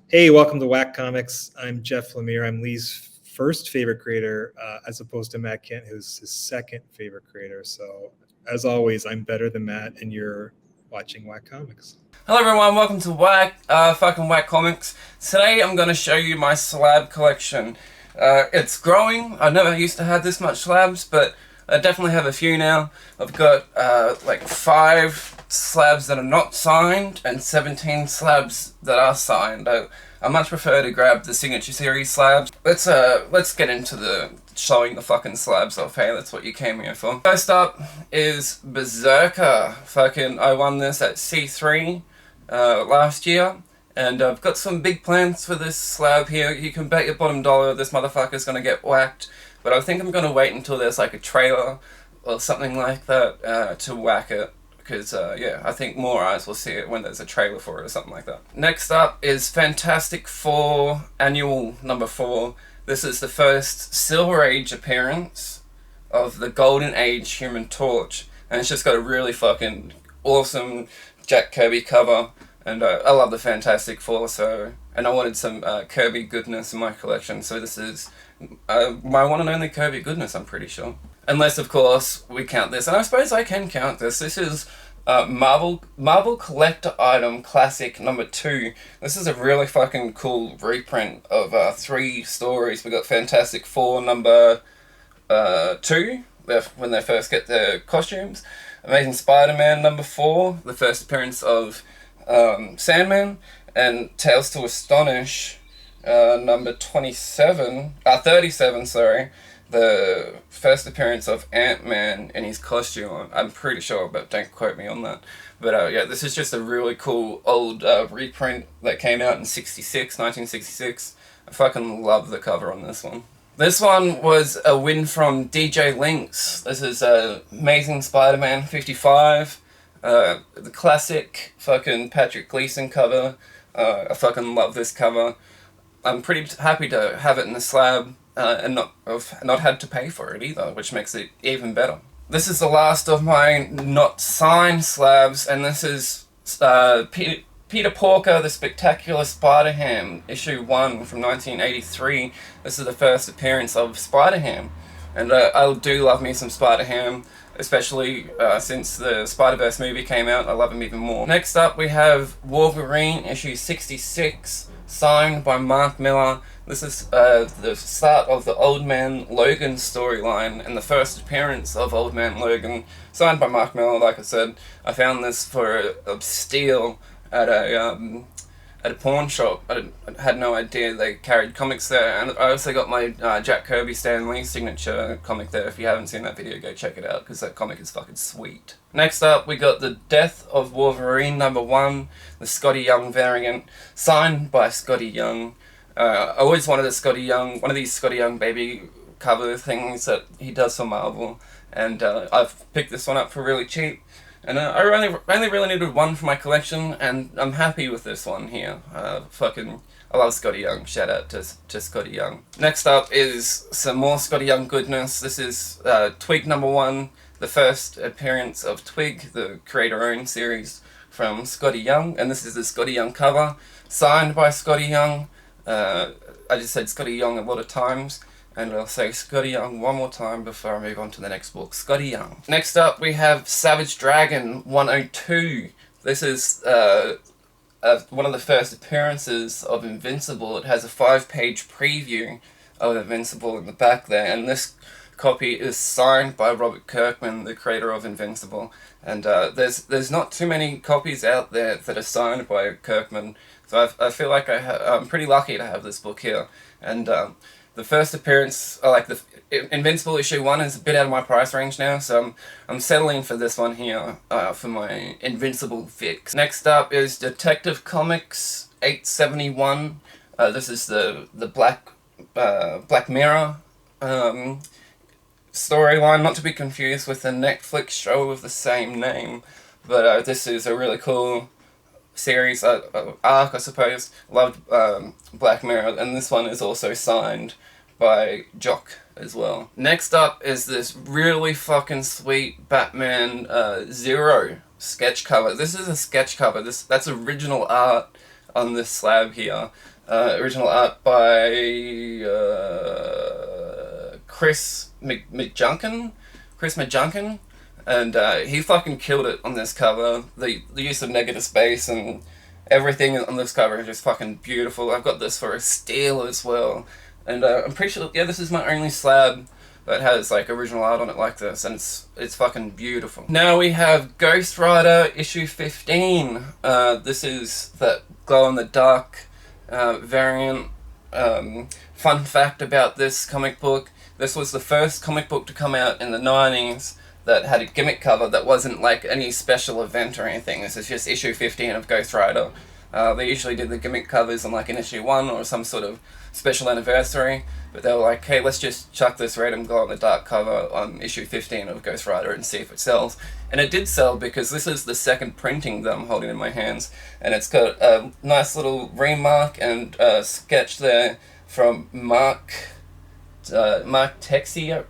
Hey, welcome to Whack Comics. I'm Jeff Lemire. I'm Lee's first favorite creator, as opposed to Matt Kent, who's his second favorite creator. So, as always, I'm better than Matt, and you're watching Whack Comics. Hello everyone, welcome to fucking Whack Comics. Today I'm going to show you my slab collection. It's growing. I never used to have this much slabs, but I definitely have a few now. I've got like 5 slabs that are not signed and 17 slabs that are signed. I much prefer to grab the Signature Series slabs. Let's get into the showing the fucking slabs off. Hey, that's what you came here for. First up is Berserker. I won this at C3 last year, and I've got some big plans for this slab here. You can bet your bottom dollar this motherfucker's gonna get whacked, but I think I'm gonna wait until there's like a trailer or something like that to whack it. Because, yeah, I think more eyes will see it when there's a trailer for it or something like that. Next up is Fantastic Four Annual number 4. This is the first Silver Age appearance of the Golden Age Human Torch. And it's just got a really fucking awesome Jack Kirby cover. And I love the Fantastic Four, and I wanted some Kirby goodness in my collection. So this is my one and only Kirby goodness, I'm pretty sure. Unless, of course, we count this. And I suppose I can count this. This is Marvel Collector Item Classic number 2. This is a really fucking cool reprint of 3 stories. We got Fantastic Four number 2, when they first get their costumes. Amazing Spider-Man number 4, the first appearance of Sandman. And Tales to Astonish number 37, sorry. The first appearance of Ant-Man in his costume, I'm pretty sure, but don't quote me on that. But yeah, this is just a really cool old reprint that came out in 1966. I fucking love the cover on this one. This one was a win from DJ Lynx. This is Amazing Spider-Man 55. The classic fucking Patrick Gleason cover. I fucking love this cover. I'm pretty happy to have it in the slab. And not had to pay for it either, which makes it even better. This is the last of my not signed slabs, and this is Peter Porker, The Spectacular Spider-Ham, issue 1 from 1983. This is the first appearance of Spider-Ham, and I do love me some Spider-Ham, especially since the Spider-Verse movie came out. I love him even more. Next up we have Wolverine, issue 66, signed by Mark Millar. This is the start of the Old Man Logan storyline and the first appearance of Old Man Logan, signed by Mark Millar. Like I said, I found this for a steal at a pawn shop. I had no idea they carried comics there, and I also got my Jack Kirby Stan Lee signature comic there. If you haven't seen that video, go check it out, because that comic is fucking sweet. Next up, we got The Death of Wolverine number 1, the Scotty Young variant, signed by Scotty Young. I always wanted one of these Scotty Young baby cover things that he does for Marvel, and I've picked this one up for really cheap. And I only really needed one for my collection, and I'm happy with this one here. I love Scotty Young. Shout out to Scotty Young. Next up is some more Scotty Young goodness. This is Twig number 1, the first appearance of Twig, the creator-owned series from Scotty Young, and this is the Scotty Young cover, signed by Scotty Young. I just said Scotty Young a lot of times, and I'll say Scotty Young one more time before I move on to the next book. Scotty Young. Next up we have Savage Dragon 102. This is one of the first appearances of Invincible. It has a 5-page preview of Invincible in the back there, and this copy is signed by Robert Kirkman, the creator of Invincible. And there's not too many copies out there that are signed by Kirkman, so I feel like I'm pretty lucky to have this book here. And the first appearance, the Invincible issue 1 is a bit out of my price range now, so I'm settling for this one here for my Invincible fix. Next up is Detective Comics 871. This is the Black Mirror storyline, not to be confused with the Netflix show of the same name, but this is a really cool series, arc, I suppose. Loved Black Mirror, and this one is also signed by Jock as well. Next up is this really fucking sweet Batman Zero sketch cover. This is a sketch cover. That's original art on this slab here. Original art by Chris McJunkin. And he fucking killed it on this cover. The use of negative space and everything on this cover is just fucking beautiful. I've got this for a steal as well. And I'm pretty sure, yeah, this is my only slab that has like original art on it like this, and it's fucking beautiful. Now we have Ghost Rider issue 15. This is that glow in the dark variant. Fun fact about this comic book: this was the first comic book to come out in the 90s that had a gimmick cover that wasn't like any special event or anything. This is just issue 15 of Ghost Rider. They usually did the gimmick covers on like an issue 1 or some sort of special anniversary, but they were like, hey, let's just chuck this random glow in the dark cover on issue 15 of Ghost Rider and see if it sells. And it did sell, because this is the second printing that I'm holding in my hands, and it's got a nice little remark and sketch there from Mark Texera.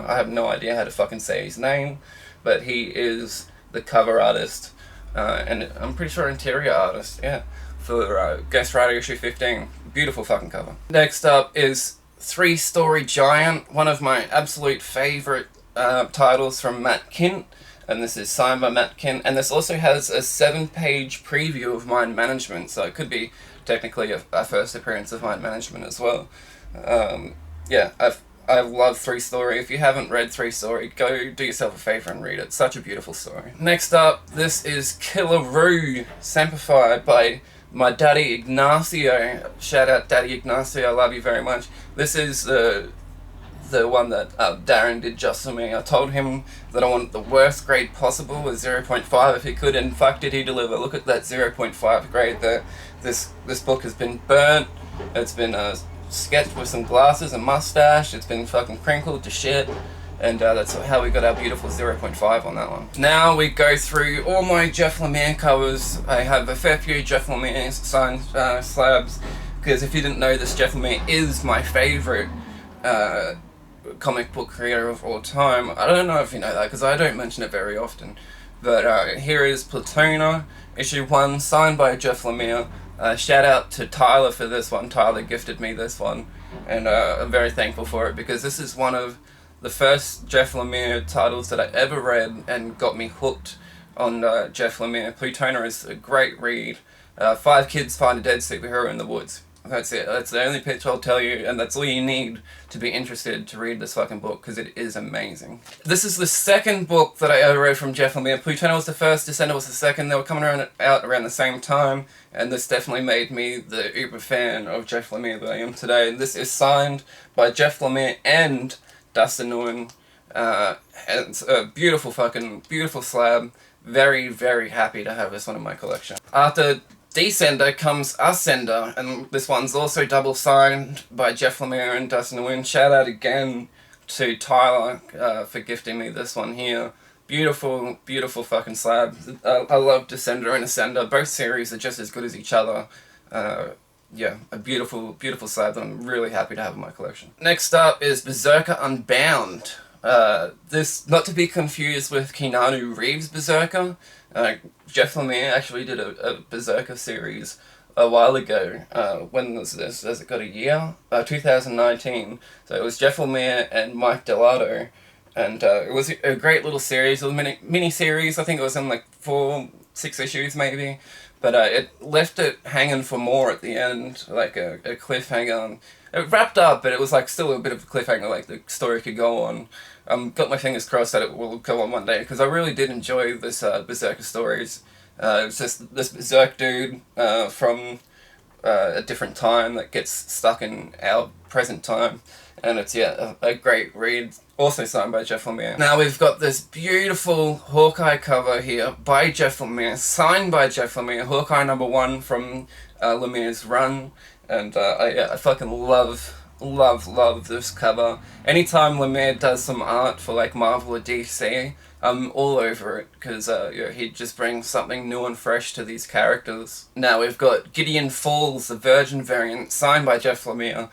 I have no idea how to fucking say his name, but he is the cover artist, and I'm pretty sure interior artist, yeah, for Ghost Rider issue 15. Beautiful fucking cover. Next up is 3-Story Giant, one of my absolute favourite titles from Matt Kindt, and this is signed by Matt Kindt, and this also has a 7-page preview of Mind Management, so it could be technically a first appearance of Mind Management as well. Yeah, I love 3-Story. If you haven't read 3-Story, go do yourself a favour and read it. It's such a beautiful story. Next up, this is Killaroo Simplified by my daddy Ignacio. Shout out Daddy Ignacio, I love you very much. This is the one that Darren did just for me. I told him that I wanted the worst grade possible, with 0.5 if he could, and fuck did he deliver. Look at that 0.5 grade there. This book has been burnt, it's been sketched with some glasses and mustache, it's been fucking crinkled to shit, and that's how we got our beautiful 0.5 on that one. Now we go through all my Jeff Lemire covers. I have a fair few Jeff Lemire signed slabs, because if you didn't know this, Jeff Lemire is my favourite comic book creator of all time. I don't know if you know that, because I don't mention it very often, but here is Platona, issue 1, signed by Jeff Lemire. Shout out to Tyler for this one. Tyler gifted me this one, and I'm very thankful for it, because this is one of the first Jeff Lemire titles that I ever read and got me hooked on Jeff Lemire. Platona is a great read. 5 kids find a dead superhero in the woods. That's it. That's the only pitch I'll tell you, and that's all you need to be interested to read this fucking book, because it is amazing. This is the second book that I ever read from Jeff Lemire. Platona was the first, Descender was the second. They were coming out around the same time, and this definitely made me the uber fan of Jeff Lemire that I am today. This is signed by Jeff Lemire and Dustin Nguyen. And it's a beautiful slab. Very, very happy to have this one in my collection. After Descender comes Ascender, and this one's also double signed by Jeff Lemire and Dustin Nguyen. Shout out again to Tyler for gifting me this one here. Beautiful, beautiful fucking slab. I love Descender and Ascender. Both series are just as good as each other. Yeah, a beautiful, beautiful slab that I'm really happy to have in my collection. Next up is Berserker Unbound. This, not to be confused with Keanu Reeves' Berserker. Jeff Lemire actually did a Berserker series a while ago. When was this? Has it got a year? 2019. So it was Jeff Lemire and Mike Delato, and it was a great little series, a mini series. I think it was in like 4-6 issues maybe, but it left it hanging for more at the end, like a cliffhanger. It wrapped up, but it was like still a bit of a cliffhanger, like the story could go on. Got my fingers crossed that it will go on one day, because I really did enjoy this Berserker stories. It's just this Berserk dude from a different time that gets stuck in our present time, and it's, yeah, a great read. Also signed by Jeff Lemire. Now we've got this beautiful Hawkeye cover here by Jeff Lemire, signed by Jeff Lemire, Hawkeye #1 from Lemire's run, and I fucking love this cover. Anytime Lemire does some art for like Marvel or DC, I'm all over it, because he just brings something new and fresh to these characters. Now we've got Gideon Falls, the Virgin variant, signed by Jeff Lemire.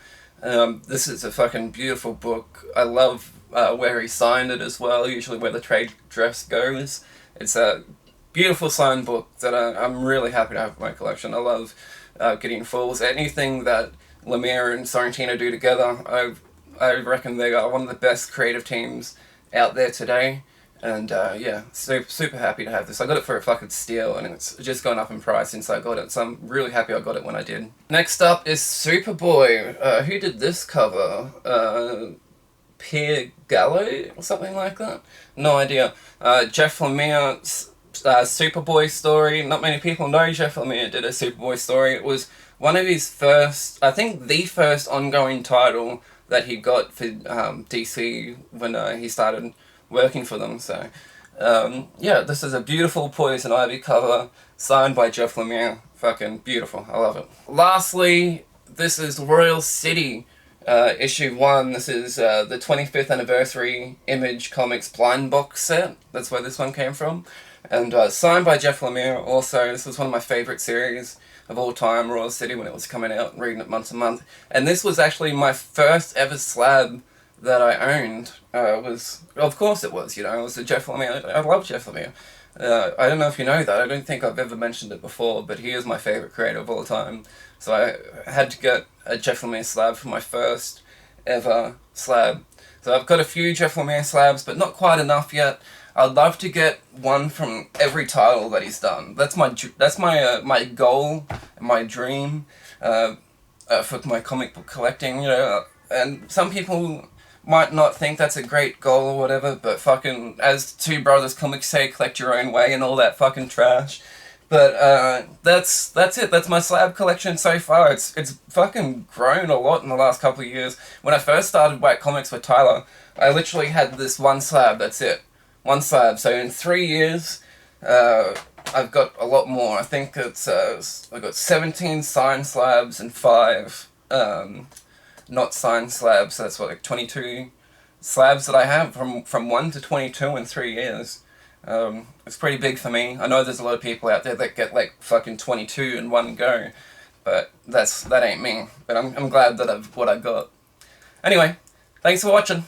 This is a fucking beautiful book. I love where he signed it as well, usually where the trade dress goes. It's a beautiful signed book that I'm really happy to have in my collection. I love Gideon Falls. Anything that Lemire and Sorrentino do together, I reckon they are one of the best creative teams out there today. And yeah, super happy to have this. I got it for a fucking steal, and it's just gone up in price since I got it, so I'm really happy I got it when I did. Next up is Superboy. Who did this cover? Pierre Gallo or something like that? No idea. Jeff Lemire's Superboy story. Not many people know Jeff Lemire did a Superboy story. It was one of his first, I think the first ongoing title that he got for DC when he started working for them. So yeah, this is a beautiful Poison Ivy cover signed by Jeff Lemire. Fucking beautiful. I love it. Lastly, this is Royal City issue 1. This is the 25th anniversary Image Comics blind box set. That's where this one came from. And signed by Jeff Lemire also. This was one of my favourite series of all time, Royal City, when it was coming out and reading it month to month. And this was actually my first ever slab that I owned. Of course it was, you know, it was a Jeff Lemire. I love Jeff Lemire. I don't know if you know that. I don't think I've ever mentioned it before, but he is my favourite creator of all time. So I had to get a Jeff Lemire slab for my first ever slab. So I've got a few Jeff Lemire slabs, but not quite enough yet. I'd love to get one from every title that he's done. That's my goal, my dream for my comic book collecting. You know, and some people might not think that's a great goal or whatever, but fucking, as Two Brothers Comics say, collect your own way and all that fucking trash. But that's it. That's my slab collection so far. It's fucking grown a lot in the last couple of years. When I first started White Comics with Tyler, I literally had this one slab. That's it, one slab. So in 3 years, I've got a lot more. I think it's I've got 17 signed slabs and 5 not signed slabs. So that's what, like 22 slabs that I have from 1 to 22 in 3 years. It's pretty big for me. I know there's a lot of people out there that get like fucking 22 in one go, but that ain't me. But I'm glad that I've what I got. Anyway, thanks for watching.